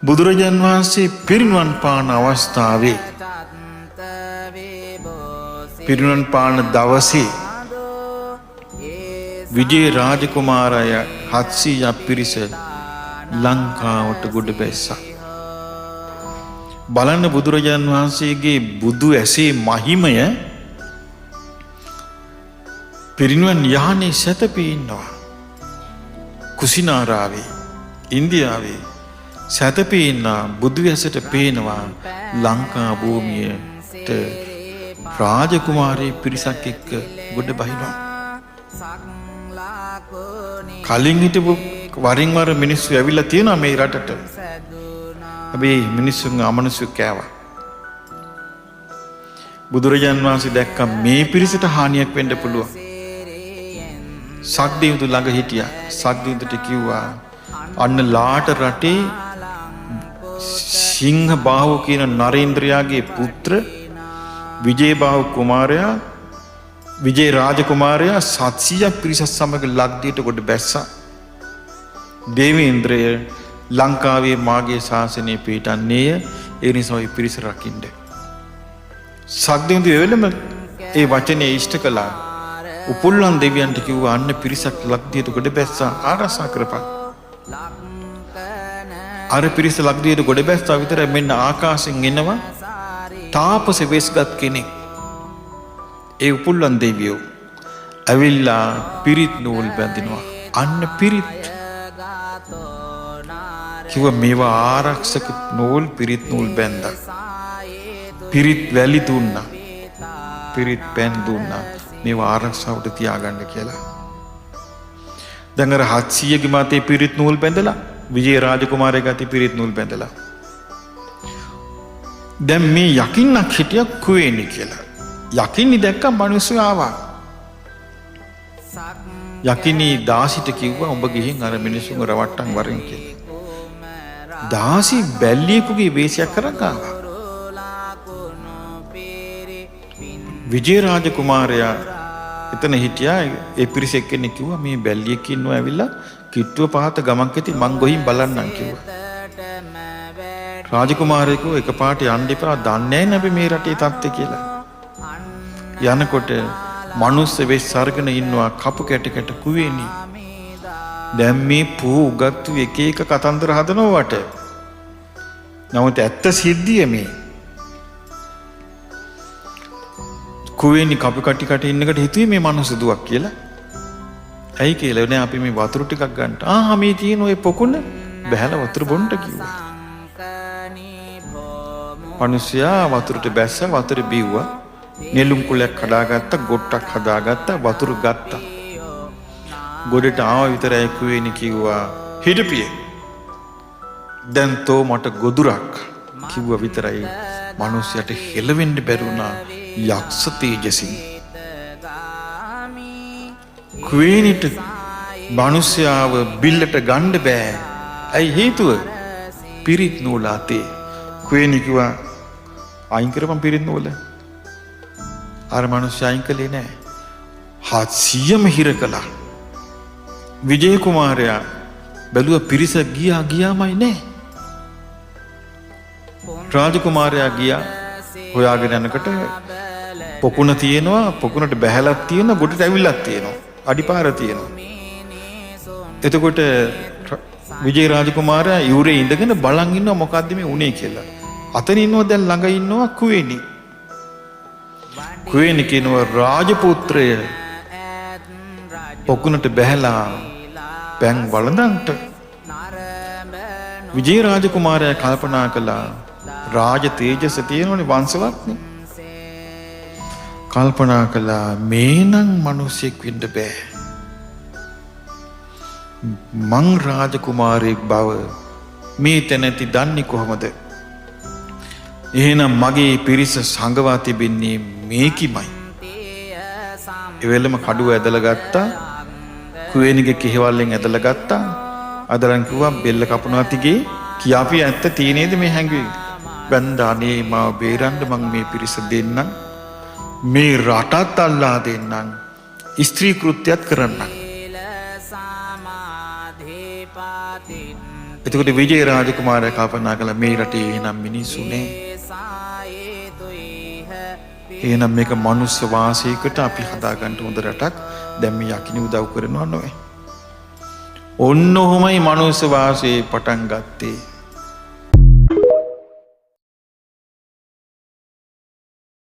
බුදුරජාන් වහන්සේ පිරිනිවන් පාන අවස්ථාවේ පිරිනිවන් පාන දවසේ විජය රාජකුමාරය 700ක් පිරිස ලංකාවට ගොඩ බැස්සා. බලන්න බුදුරජාන් වහන්සේගේ බුදු ඇසේ මහිමය පිරිනිවන් යහනේ සැතපී ඉන්නවා. කුසිනාරාවේ ඉන්දියාවේ සැතපී ඉන්න බුදු ඇසට පේනවා ලංකා භූමියට රාජකුමාරී පිරිසක් එක්ක ගොඩ බහිනවා. කලින් හිටපු වරින් වර මිනිස්සු ඇවිල්ලා තියෙනවා මේ රටට. හැබැයි මිනිස්සුන්ගේ අමනුෂ්‍ය කෑවා. බුදුරජාන් වහන්සේ දැක්ක මේ පිරිසට හානියක් වෙන්න පුළුවන්. සක්දේවතු ළඟ හිටියා. සක්දේවතුට කිව්වා අන්න ලාට රටේ සිංහ බාහු කියන නරේන්ද්‍රයාගේ පුත්‍ර විජේබාහු කුමාරයා විජේ රාජකුමාරයා 700ක් පිරිසක් සමග ලක්දියට ගොඩ බැස්සා. දේවේන්ද්‍රය ලංකාවේ මාගේ ශාසනය පිහිටන්නේය. ඒ නිසා ඒ පිරිස රකින්න. සක්දේවතු එවෙලම ඒ වචනේ ඉෂ්ට කළා. උපුල්ලන් දෙවියන්ට කිව්වා අන්න පිරිසක් ලක්දියට ගොඩ බැස්සා ආරක්ෂා කරපන්. අර පිරිස ලක්දියට ගොඩ බැස්සා විතරයි මෙන්න ආකාශයෙන් එනවා තාපස වෙස්ගත් කෙනෙක්. ඒ උපුල්ලන් දෙවියෝ ඇවිල්ලා පිරිත් නූල් බැඳිනවා. අන්න පිරිත් කිව්වා මේවා ආරක්ෂක නූල් පිරිත් නූල් බැඳා. පිරිත් වැලි දුන්නා. පිරිත් පෙන් දුන්නා. මේවා ආරක්ෂාවට තියාගන්න කියලා. දැන් අර 700 ගේ මාතේ පිරිත් නූල් බැඳලා විජය රාජකුමාරයා ගාති පිරිත් නූල් බැඳලා. දැන් මේ යකින්නක් හිටියා කුවේනි කියලා. යකින්නි දැක්කම මිනිස්සු ආවා. යකින්නි දාසිට කිව්වා උඹ ගිහින් අර මිනිස්සුන්ව රවට්ටන් වරින් කියලා. දාසි බැල්ලියෙකුගේ වේශයක් කරන් ආවා. විජය රාජකුමාරයා එතන හිටියා. ඒ පිරිස එක්කෙනෙක් කිව්වා මේ බැල්ලියෙක් ඉන්නවා ඇවිල්ලා කිට්ටුව පහත ගමක් ඇති මං ගොහින් බලන්නම් කිව්වා. රාජකුමාරයෙකු එකපාරට යන්න එපා දන්නේ නැහැ අපි මේ රටේ තත්ත්වය කියලා. යනකොට මනුස්ස වෙස් සර්ගන ඉන්නවා කපු කැට කැට කුවේනි. දැන් මේ පූ උගත්තු එක එක කතන්දර හදනවට. නමුත් ඇත්ත සිද්ධිය මේ. කුවේනි කපු කටි කට ඉන්නකට හිතුවේ මේ මනුස්ස දුවක් කියලා. ඇයි කියලා නේ අපි මේ වතුර ටිකක් ගන්න. මේ තියෙන ඔය පොකුණ බහැලා වතුර බොන්න කිව්වා. මිනිස්සයා වතුරට බැස්සා වතුර බිව්වා. නෙළුම් කුලයක් හදාගත්තා ගොට්ටක් හදාගත්තා වතුර ගත්තා. ගොඩට ආව විතරයි කුවේනි කිව්වා හිටපියේ. දැන් තෝ මට ගොදුරක් කිව්වා විතරයි මිනිස්සයාට හෙලවෙන්න බැරුණා යක්ෂ තේජසින්. කුවේනිට මිනිස්යාව බිල්ලට ගන්න බෑ. ඇයි හේතුව? පිරිත් නූල අතේ. කුවේනි කිව්වා අයින් කරපන් පිරිත් නූල. අර මිනිස්සයා අයින් කළේ නෑ. 700ම හිර කළා. විජය කුමාරයා බැලුවා පිරිස ගියාමයි නෑ. රාජකුමාරයා ගියා හොයාගෙන යනකොට පොකුණ තියෙනවා. පොකුණට බැහැලක් තියෙනවා. ගොඩට ඇවිල්ලක් තියෙනවා. අඩිපාර තියෙනවා. එතකොට විජය රාජකුමාරයා යුරේ ඉඳගෙන බලන් ඉන්නවා මොකද්ද මේ උනේ කියලා. අතන ඉන්නවා දැන් ළඟ ඉන්නවා කුවේනි. කුවේනි කියනවා රාජපුත්‍රය පොකුණට බැහැලා පැන් වළඳන්ට. විජය රාජකුමාරයා කල්පනා කළා රාජ තේජස තියෙනවනේ වංශවත්නේ. කල්පනා කළා මේනම් මිනිසෙක් වෙන්න බෑ. මං රාජකුමාරයෙක් බව මේ තැනැති දන්නේ කොහොමද? එහෙනම් මගේ පිරිස සංගවා තිබෙන්නේ මේකිමයි. එවෙලම කඩුව ඇදලා ගත්තා. කුවේනිගේ කෙහෙවල්ලෙන් ඇදලා ගත්තා. අදලන් කිව්වා බෙල්ල කපනවා තිගේ කියාපි ඇත්ත තියෙනේද මේ හැංගුවේ. බන්දානේ මාව බේරන්න මං මේ පිරිස දෙන්නම්. මේ රටත් අල්ලා දෙන්නම්. ස්ත්‍රී කෘත්‍යත් කරන්නම්. එතකොට විජය රාජකුමාරයා කල්පනා කළා මේ රටේ එහෙනම් මිනිස්සු නෑ. එහෙනම් මේක මනුස්ස වාසයකට අපි හදාගන්න හොඳ රටක්. දැන් මේ යකිනි උදව් කරනවා නොවේ. ඔන්න ඔහොමයි මනුස්ස වාසයේ පටන් ගත්තේ.